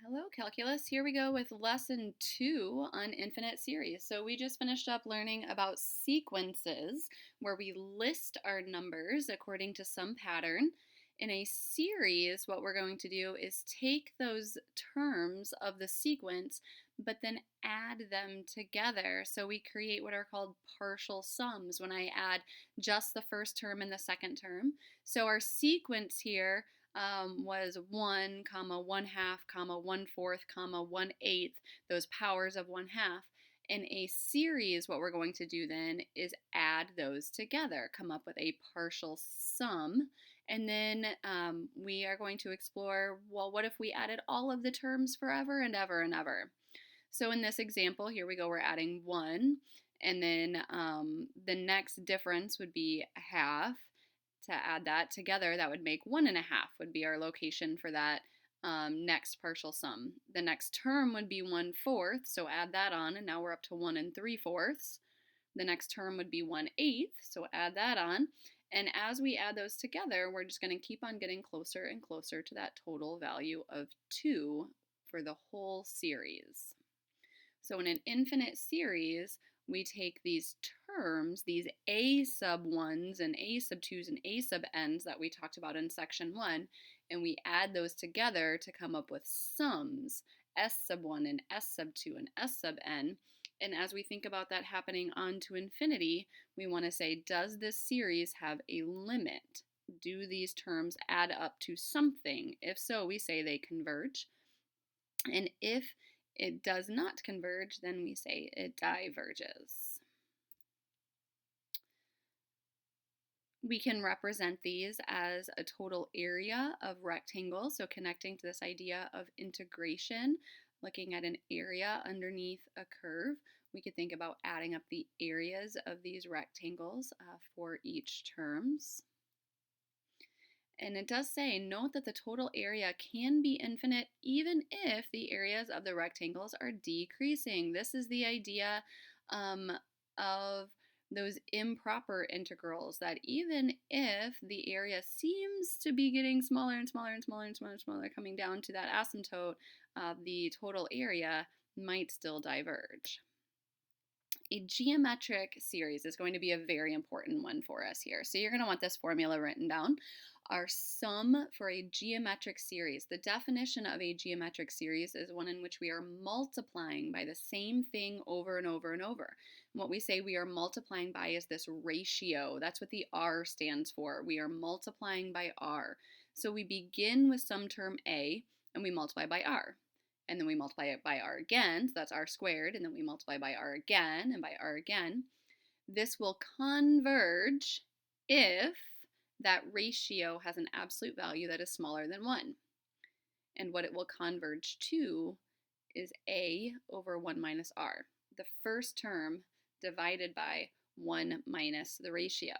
Hello, Calculus. Here we go with lesson 2 on infinite series. So we just finished up learning about sequences where we list our numbers according to some pattern. In a series, what we're going to do is take those terms of the sequence, but then add them together. So we create what are called partial sums when I add just the first term and the second term. So our sequence here was 1 comma 1/2 comma 1/4 comma 1/8, those powers of 1/2. In a series, what we're going to do then is add those together, come up with a partial sum, and then we are going to explore, well, what if we added all of the terms forever and ever and ever? So in this example, here we go, we're adding 1, and then the next difference would be a half. To add that together, that would make 1/2 would be our location for that next partial sum. The next term would be 1/4, so add that on, and now we're up to 1 3/4. The next term would be 1/8, so add that on. And as we add those together, we're just going to keep on getting closer and closer to that total value of 2 for the whole series. So in an infinite series, we take these terms, these a sub 1s and a sub 2s and a sub n's that we talked about in section 1, and we add those together to come up with sums, s sub 1 and s sub 2 and s sub n. And as we think about that happening on to infinity, we want to say, does this series have a limit? Do these terms add up to something? If so, we say they converge. And if it does not converge, then we say it diverges. We can represent these as a total area of rectangles, so connecting to this idea of integration, looking at an area underneath a curve. We could think about adding up the areas of these rectangles for each terms. And it does say, note that the total area can be infinite even if the areas of the rectangles are decreasing. This is the idea of those improper integrals, that even if the area seems to be getting smaller and smaller and smaller and smaller and smaller, coming down to that asymptote, the total area might still diverge. A geometric series is going to be a very important one for us here. So you're going to want this formula written down. Our sum for a geometric series. The definition of a geometric series is one in which we are multiplying by the same thing over and over and over. And what we say we are multiplying by is this ratio. That's what the R stands for. We are multiplying by R. So we begin with some term A and we multiply by R. And then we multiply it by r again, so that's r squared, and then we multiply by r again and by r again. This will converge if that ratio has an absolute value that is smaller than 1. And what it will converge to is a over 1 minus r, the first term divided by 1 minus the ratio.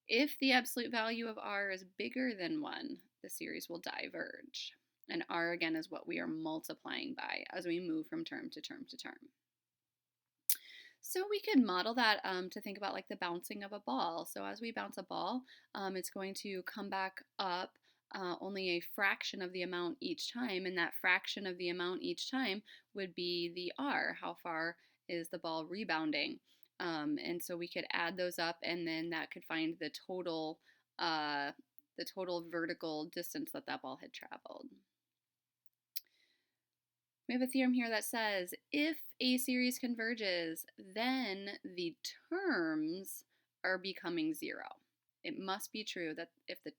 If the absolute value of r is bigger than 1, the series will diverge. And r, again, is what we are multiplying by as we move from term to term to term. So we could model that to think about like the bouncing of a ball. So as we bounce a ball, it's going to come back up only a fraction of the amount each time, and that fraction of the amount each time would be the r. How far is the ball rebounding? And so we could add those up, and then that could find the total vertical distance that that ball had traveled. We have a theorem here that says if a series converges, then the terms are becoming 0. It must be true that if the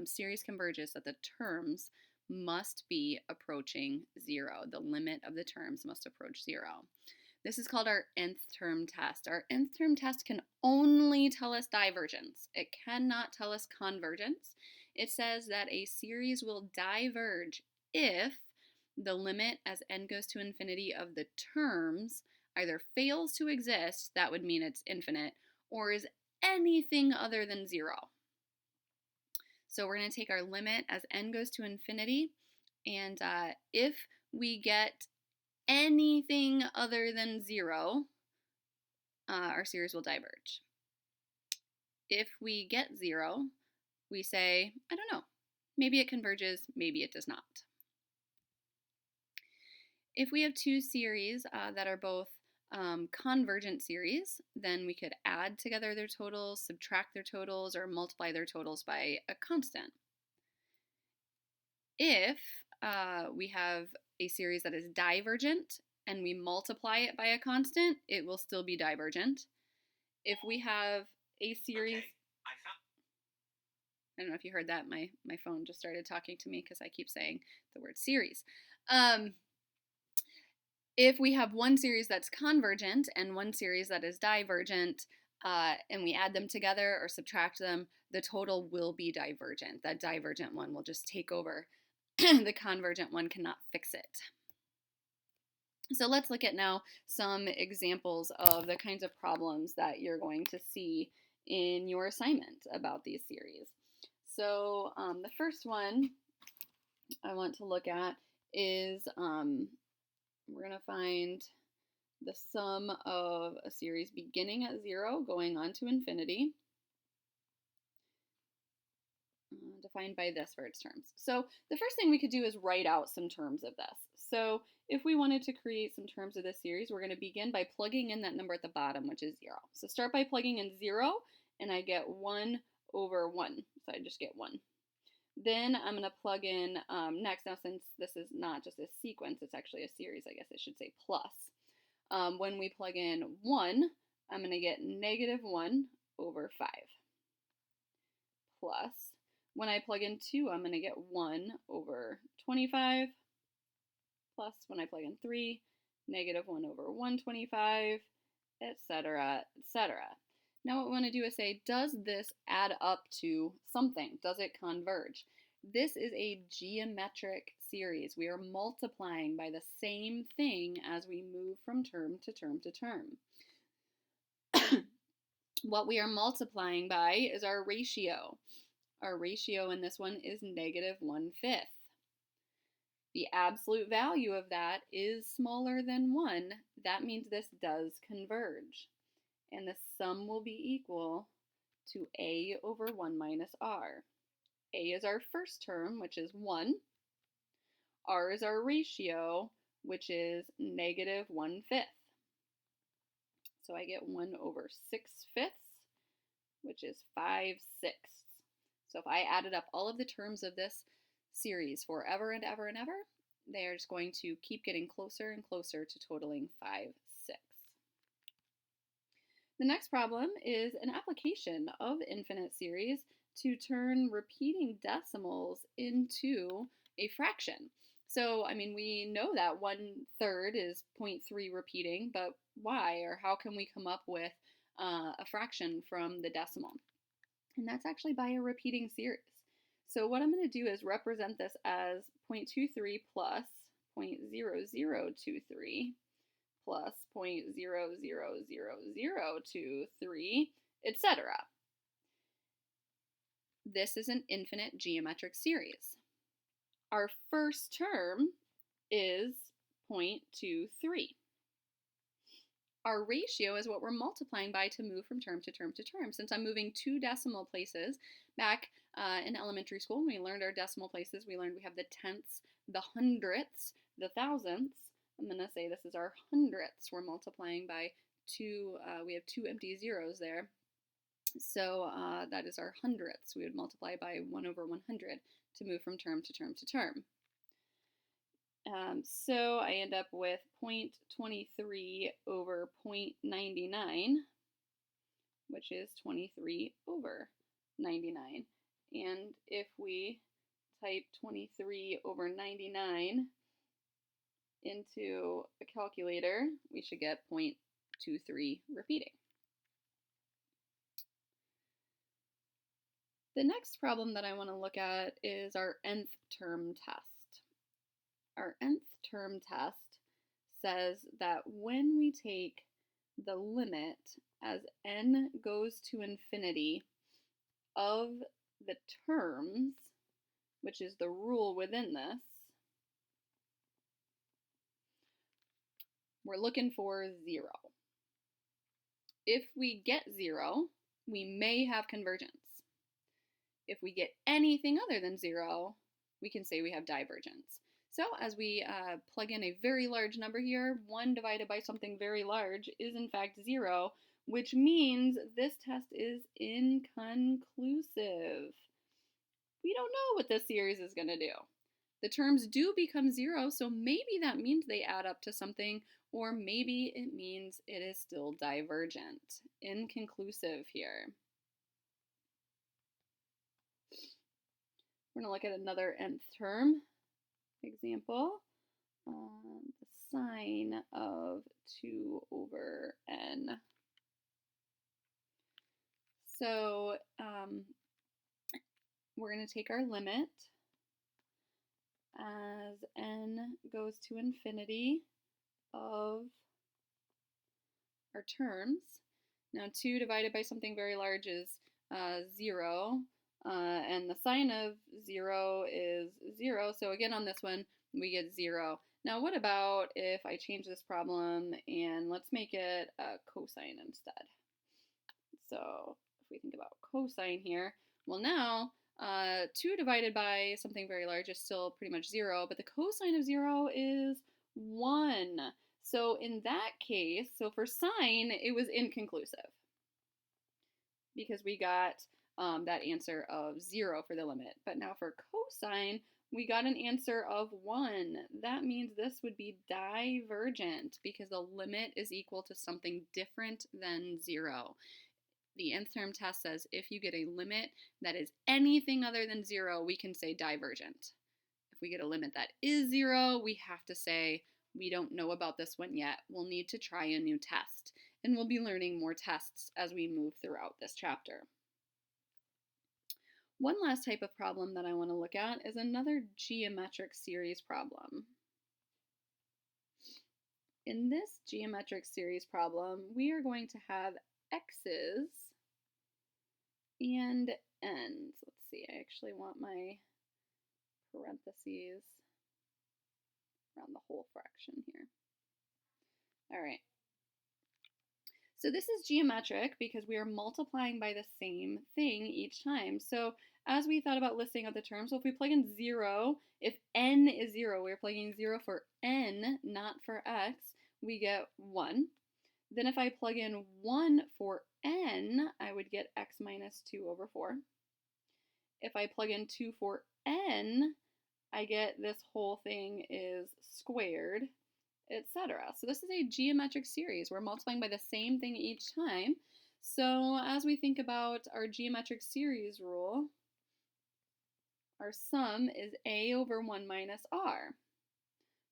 series converges, that the terms must be approaching 0. The limit of the terms must approach 0. This is called our nth term test. Our nth term test can only tell us divergence. It cannot tell us convergence. It says that a series will diverge if the limit as n goes to infinity of the terms either fails to exist, that would mean it's infinite, or is anything other than 0. So we're going to take our limit as n goes to infinity, and if we get anything other than 0, our series will diverge. If we get 0, we say, I don't know, maybe it converges, maybe it does not. If we have two series that are both convergent series, then we could add together their totals, subtract their totals, or multiply their totals by a constant. If we have a series that is divergent and we multiply it by a constant, it will still be divergent. If we have a series... Okay. I don't know if you heard that. My phone just started talking to me because I keep saying the word series. If we have one series that's convergent and one series that is divergent, and we add them together or subtract them, the total will be divergent. That divergent one will just take over. The convergent one cannot fix it. So let's look at now some examples of the kinds of problems that you're going to see in your assignment about these series. So the first one I want to look at is we're going to find the sum of a series beginning at 0 going on to infinity, defined by this for its terms. So the first thing we could do is write out some terms of this. So if we wanted to create some terms of this series, we're going to begin by plugging in that number at the bottom, which is 0. So start by plugging in 0, and I get 1 over 1. So I just get 1. Then I'm going to plug in next. Now, since this is not just a sequence, it's actually a series, I guess I should say plus. When we plug in 1, I'm going to get negative 1 over 5. Plus, when I plug in 2, I'm going to get 1 over 25. Plus, when I plug in 3, negative 1 over 125, etc., etc. Now what we want to do is say, does this add up to something? Does it converge? This is a geometric series. We are multiplying by the same thing as we move from term to term to term. What we are multiplying by is our ratio. Our ratio in this one is negative 1/5. The absolute value of that is smaller than 1. That means this does converge. And the sum will be equal to a over 1 minus r. A is our first term, which is 1. R is our ratio, which is negative 1/5. So I get 1 over 6/5, which is 5/6. So if I added up all of the terms of this series forever and ever and ever, they are just going to keep getting closer and closer to totaling 5/6. The next problem is an application of infinite series to turn repeating decimals into a fraction. So, I mean, we know that 1/3 is 0.3 repeating, but why, or how can we come up with a fraction from the decimal? And that's actually by a repeating series. So what I'm going to do is represent this as 0.23 plus 0.0023 plus 0.0000023, etc. This is an infinite geometric series. Our first term is 0.23. Our ratio is what we're multiplying by to move from term to term to term. Since I'm moving 2 decimal places, back in elementary school when we learned our decimal places, we learned we have the tenths, the hundredths, the thousandths. I'm going to say this is our hundredths. We're multiplying by 2, we have 2 empty zeros there. So that is our hundredths. We would multiply by 1 over 100 to move from term to term to term. So I end up with 0.23 over 0.99, which is 23 over 99. And if we type 23 over 99 into a calculator, we should get 0.23 repeating. The next problem that I want to look at is our nth term test. Our nth term test says that when we take the limit as n goes to infinity of the terms, which is the rule within this, we're looking for 0. If we get 0, we may have convergence. If we get anything other than 0, we can say we have divergence. So as we plug in a very large number here, 1 divided by something very large is in fact 0, which means this test is inconclusive. We don't know what this series is going to do. The terms do become 0, so maybe that means they add up to something, or maybe it means it is still divergent. Inconclusive here. We're going to look at another nth term example. The sine of 2 over n. So we're going to take our limit as n goes to infinity of our terms. Now 2 divided by something very large is 0, and the sine of 0 is 0, so again on this one we get 0. Now what about if I change this problem and let's make it a cosine instead? So if we think about cosine here, well now 2 divided by something very large is still pretty much 0, but the cosine of 0 is 1. So in that case, so for sine, it was inconclusive because we got that answer of 0 for the limit. But now for cosine, we got an answer of 1. That means this would be divergent because the limit is equal to something different than 0. The nth term test says if you get a limit that is anything other than 0, we can say divergent. If we get a limit that is 0, we have to say we don't know about this one yet. We'll need to try a new test. And we'll be learning more tests as we move throughout this chapter. One last type of problem that I want to look at is another geometric series problem. In this geometric series problem, we are going to have x's and n's. Let's see, I actually want my parentheses around the whole fraction here. All right. So this is geometric because we are multiplying by the same thing each time. So as we thought about listing out the terms, so if we plug in 0, if n is 0, we're plugging 0 for n, not for x, we get 1. Then if I plug in 1 for n, I would get x minus 2 over 4. If I plug in 2 for n, I get this whole thing is squared, etc. So this is a geometric series. We're multiplying by the same thing each time. So as we think about our geometric series rule, our sum is a over 1 minus r.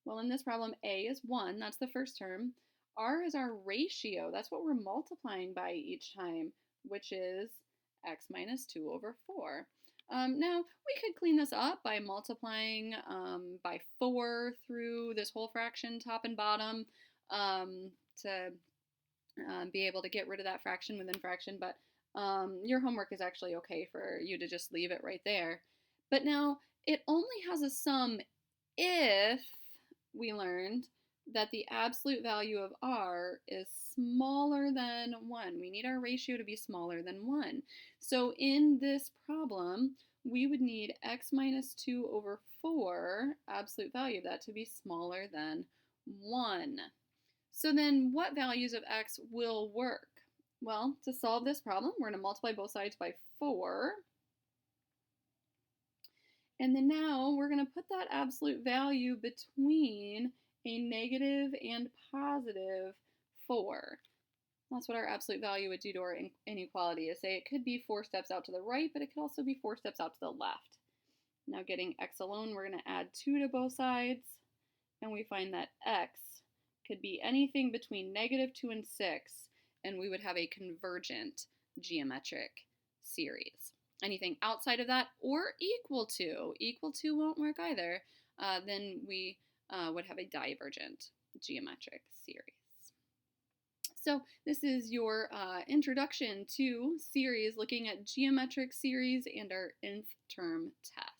Well, in this problem, a is 1. That's the first term. R is our ratio. That's what we're multiplying by each time, which is x minus 2 over 4. Now, we could clean this up by multiplying by 4 through this whole fraction, top and bottom, to be able to get rid of that fraction within fraction, but your homework is actually okay for you to just leave it right there. But now, it only has a sum if we learned that the absolute value of r is smaller than 1. We need our ratio to be smaller than 1. So in this problem, we would need x minus 2 over 4, absolute value of that, to be smaller than 1. So then what values of x will work? Well, to solve this problem, we're going to multiply both sides by 4. And then now we're going to put that absolute value between a negative and positive 4. That's what our absolute value would do to our inequality, is say it could be 4 steps out to the right, but it could also be 4 steps out to the left. Now getting x alone, we're going to add 2 to both sides, and we find that x could be anything between negative 2 and 6, and we would have a convergent geometric series. Anything outside of that or equal to won't work either, then we would have a divergent geometric series. So this is your introduction to series, looking at geometric series and our nth term test.